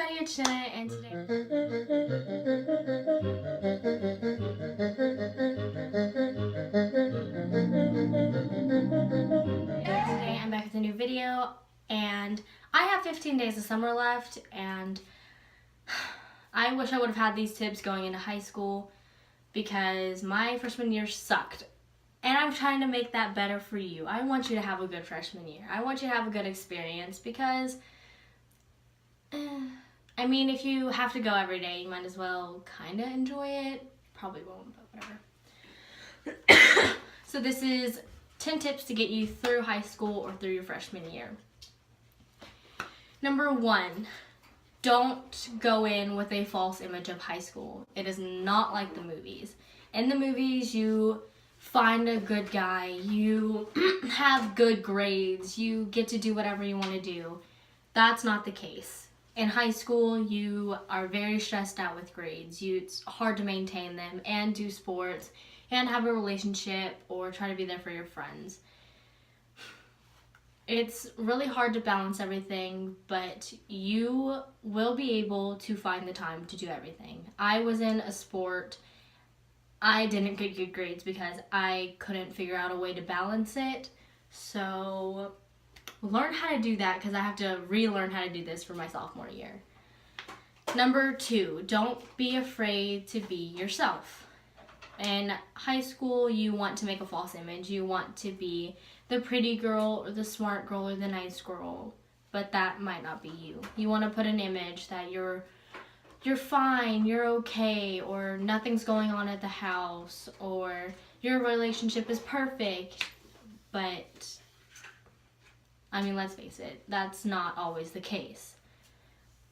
everybody, it's Jenna, and today I'm back with a new video, and I have 15 days of summer left, and I wish I would have had these tips going into high school because my freshman year sucked. And I'm trying to make that better for you. I want you to have a good freshman year. I want you to have a good experience because, I mean, if you have to go every day, you might as well kind of enjoy it. Probably won't, but whatever. So this is 10 tips to get you through high school or through your freshman year. Number 1, don't go in with a false image of high school. It is not like the movies. In the movies, you find a good guy, you have good grades, you get to do whatever you want to do. That's not the case. In high school, you are very stressed out with grades. It's hard to maintain them and do sports and have a relationship or try to be there for your friends. It's really hard to balance everything, but you will be able to find the time to do everything. I was in a sport. I didn't get good grades because I couldn't figure out a way to balance it. So learn how to do that because I have to relearn how to do this for my sophomore year. Number 2, don't be afraid to be yourself. In high school, you want to make a false image. You want to be the pretty girl or the smart girl or the nice girl, but that might not be you. You want to put an image that you're fine, you're okay, or nothing's going on at the house, or your relationship is perfect. But, I mean, let's face it, that's not always the case.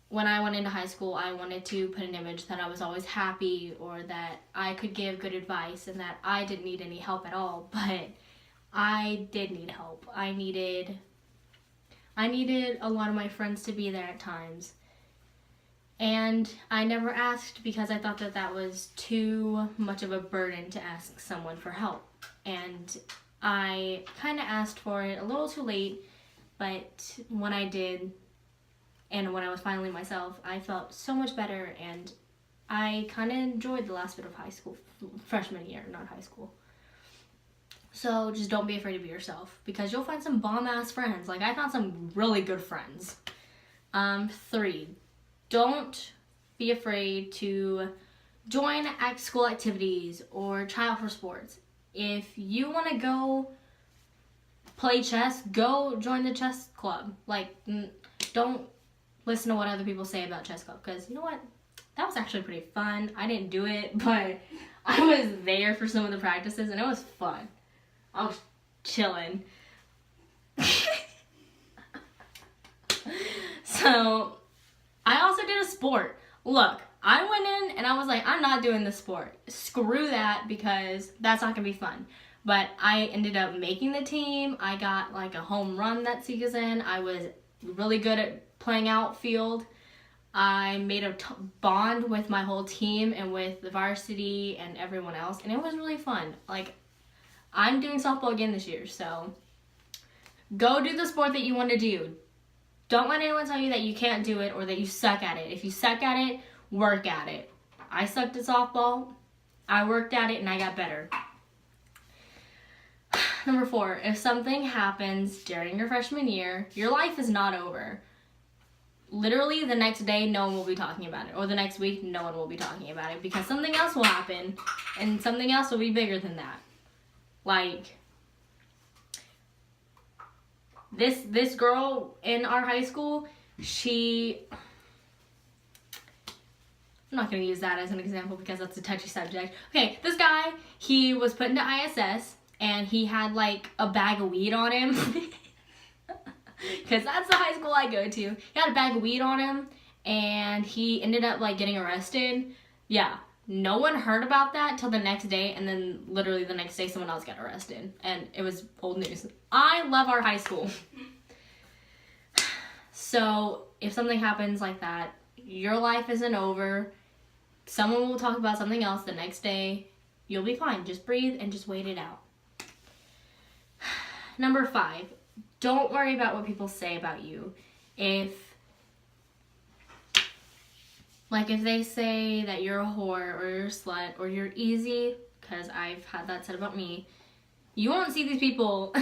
When I went into high school, I wanted to put an image that I was always happy, or that I could give good advice, and that I didn't need any help at all, but I did need help. I needed a lot of my friends to be there at times. And I never asked because I thought that was too much of a burden to ask someone for help. And I kind of asked for it a little too late, but when I did, and when I was finally myself, I felt so much better, and I kind of enjoyed the last bit of high school, freshman year, not high school. So just don't be afraid to be yourself because you'll find some bomb-ass friends. Like, I found some really good friends. 3, don't be afraid to join school activities or try out for sports. If you want to go play chess, go join the chess club. Like, don't listen to what other people say about chess club because you know what? That was actually pretty fun. I didn't do it, but I was there for some of the practices and it was fun. I was chilling. So, I also did a sport. Look, I went in and I was like, I'm not doing this sport. Screw that because that's not going to be fun. But I ended up making the team. I got like a home run that season. I was really good at playing outfield. I made a bond with my whole team and with the varsity and everyone else. And it was really fun. Like, I'm doing softball again this year, so go do the sport that you want to do. Don't let anyone tell you that you can't do it or that you suck at it. If you suck at it, work at it. I sucked at softball. I worked at it and I got better. Number 4, if something happens during your freshman year, your life is not over. Literally the next day, no one will be talking about it. Or the next week, no one will be talking about it because something else will happen and something else will be bigger than that. Like, this girl in our high school, I'm not going to use that as an example because that's a touchy subject. Okay, this guy, he was put into ISS, and he had, like, a bag of weed on him. Because that's the high school I go to. He had a bag of weed on him, and he ended up, like, getting arrested. Yeah. No one heard about that till the next day, and then literally the next day someone else got arrested, and it was old news. I love our high school. So if something happens like that, your life isn't over. Someone will talk about something else the next day. You'll be fine. Just breathe and just wait it out. Number 5, don't worry about what people say about you. If Like if they say that you're a whore or you're a slut or you're easy, because I've had that said about me, you won't see these people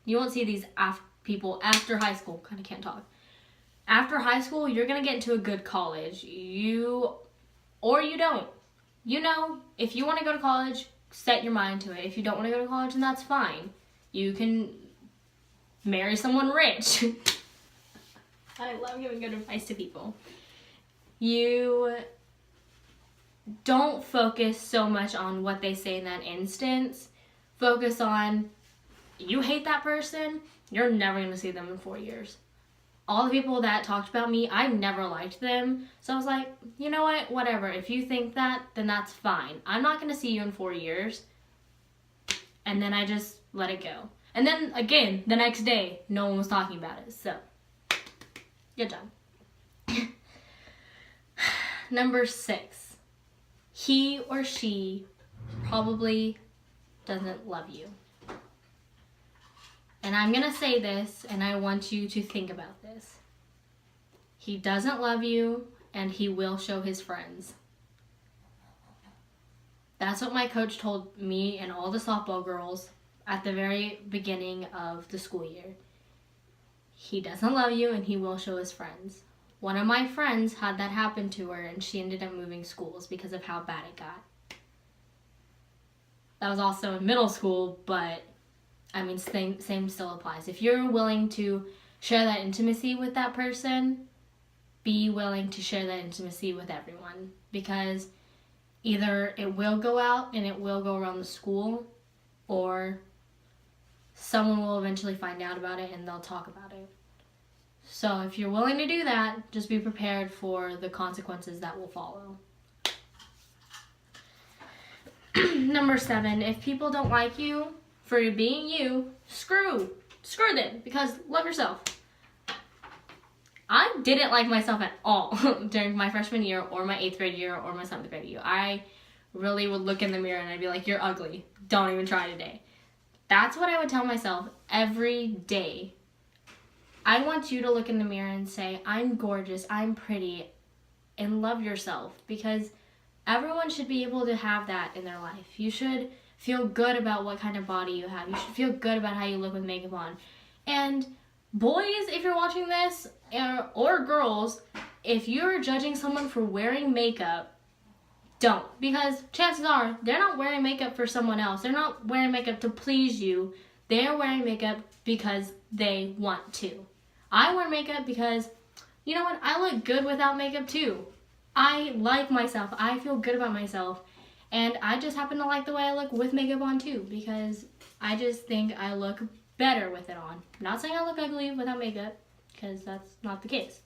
you won't see these people after high school. Kind of can't talk. After high school, you're going to get into a good college. Or you don't. You know, if you want to go to college, set your mind to it. If you don't want to go to college, then that's fine. You can marry someone rich. I love giving good advice to people. You don't focus so much on what they say in that instance. Focus on, you hate that person, you're never going to see them in 4 years. All the people that talked about me, I never liked them. So I was like, you know what? Whatever. If you think that, then that's fine. I'm not going to see you in 4 years. And then I just let it go. And then, again, the next day, no one was talking about it. So, good job. Number 6. He or she probably doesn't love you. And I'm going to say this, and I want you to think about this. He doesn't love you, and he will show his friends. That's what my coach told me and all the softball girls at the very beginning of the school year. He doesn't love you, and he will show his friends. One of my friends had that happen to her, and she ended up moving schools because of how bad it got. That was also in middle school, but I mean, same still applies. If you're willing to share that intimacy with that person, be willing to share that intimacy with everyone. Because either it will go out and it will go around the school, or someone will eventually find out about it and they'll talk about it. So if you're willing to do that, just be prepared for the consequences that will follow. Number 7, if people don't like you for being you, screw them, because love yourself. I didn't like myself at all during my freshman year or my 8th grade year or my 7th grade year. I really would look in the mirror and I'd be like, you're ugly. Don't even try today. That's what I would tell myself every day. I want you to look in the mirror and say, I'm gorgeous, I'm pretty, and love yourself, because everyone should be able to have that in their life. You should feel good about what kind of body you have. You should feel good about how you look with makeup on. And boys, if you're watching this, or girls, if you're judging someone for wearing makeup, don't. Because chances are, they're not wearing makeup for someone else. They're not wearing makeup to please you. They're wearing makeup because they want to. I wear makeup because, you know what, I look good without makeup too. I like myself. I feel good about myself. And I just happen to like the way I look with makeup on too, because I just think I look better with it on. I'm not saying I look ugly without makeup, because that's not the case.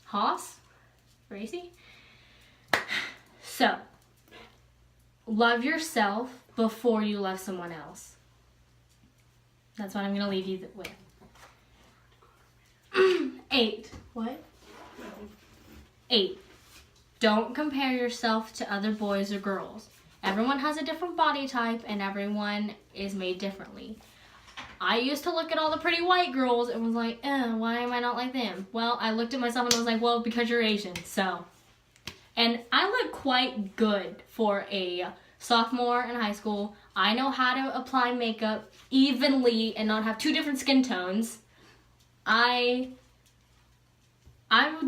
Hoss? Gracee? So, love yourself before you love someone else. That's what I'm going to leave you with. 8. What? 8. Don't compare yourself to other boys or girls. Everyone has a different body type and everyone is made differently. I used to look at all the pretty white girls and was like, why am I not like them? Well, I looked at myself and I was like, well, because you're Asian, so. And I look quite good for a sophomore in high school. I know how to apply makeup evenly and not have 2 different skin tones. I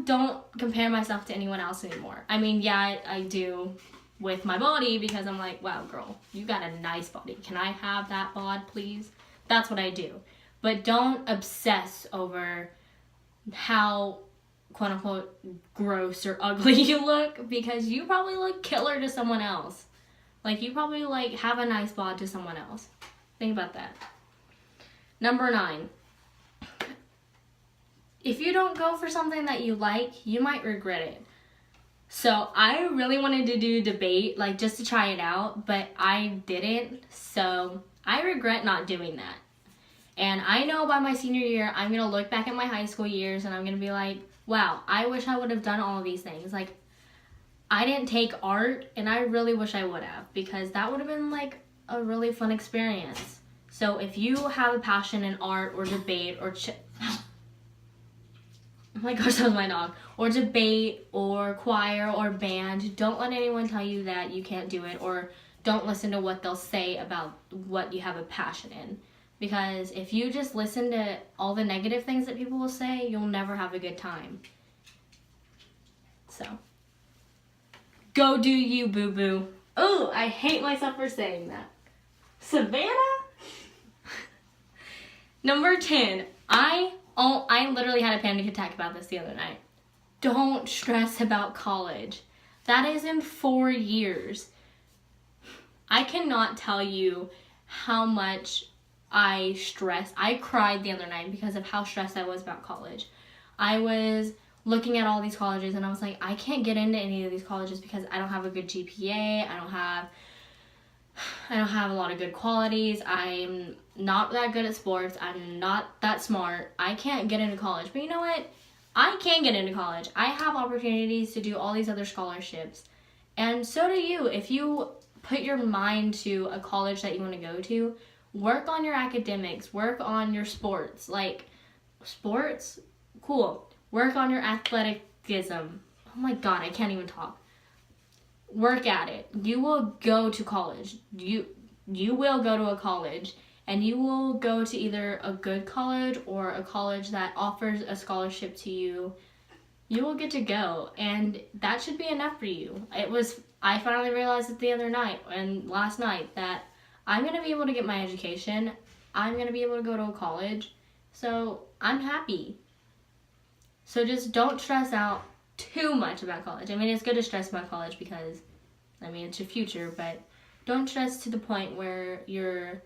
don't compare myself to anyone else anymore. I mean, yeah, I do with my body, because I'm like, wow, girl, you got a nice body. Can I have that bod, please? That's what I do. But don't obsess over how, quote unquote, gross or ugly you look, because you probably look killer to someone else. Like, you probably have a nice bod to someone else. Think about that. Number 9. If you don't go for something that you like, you might regret it. So I really wanted to do debate, just to try it out, but I didn't. So I regret not doing that. And I know by my senior year, I'm going to look back at my high school years and I'm going to be like, wow, I wish I would have done all of these things. I didn't take art, and I really wish I would have, because that would have been a really fun experience. So if you have a passion in art or debate or Oh my gosh, that was my dog. Or debate, or choir, or band. Don't let anyone tell you that you can't do it, or don't listen to what they'll say about what you have a passion in. Because if you just listen to all the negative things that people will say, you'll never have a good time. So, go do you, boo-boo. Oh, I hate myself for saying that. Savannah? Number 10. I literally had a panic attack about this the other night. Don't stress about college. That is in 4 years. I cannot tell you how much I stressed. I cried the other night because of how stressed I was about college. I was looking at all these colleges and I was like, I can't get into any of these colleges because I don't have a good GPA. I don't have a lot of good qualities. I'm not that good at sports. I'm not that smart. I can't get into college. But you know what? I can get into college. I have opportunities to do all these other scholarships. And so do you. If you put your mind to a college that you want to go to, work on your academics. Work on your sports. Like, sports? Cool. Work on your athleticism. Oh my god, I can't even talk. Work at it. You will go to college. You will go to a college, and you will go to either a good college or a college that offers a scholarship to you. You will get to go, and that should be enough for you. I finally realized it the other night and last night that I'm going to be able to get my education. I'm going to be able to go to a college. So I'm happy. So just don't stress out too much about college. I mean, it's good to stress about college because, I mean, it's your future, but don't stress to the point where you're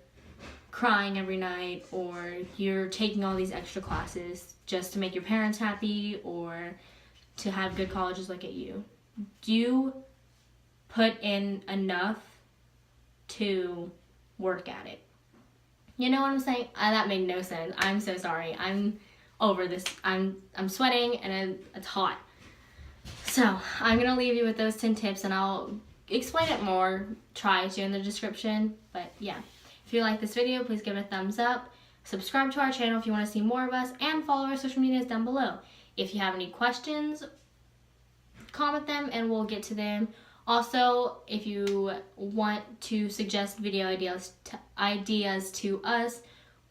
crying every night or you're taking all these extra classes just to make your parents happy or to have good colleges look at you. You put in enough to work at it. You know what I'm saying? That made no sense. I'm so sorry. I'm over this. I'm sweating and it's hot. So I'm going to leave you with those 10 tips and I'll explain it more, try to in the description. But yeah, if you like this video, please give it a thumbs up. Subscribe to our channel if you want to see more of us and follow our social medias down below. If you have any questions, comment them and we'll get to them. Also, if you want to suggest video ideas to us,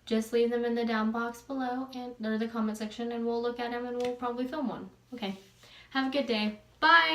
just leave them in the down box below or the comment section and we'll look at them and we'll probably film one. Okay. Have a good day. Bye!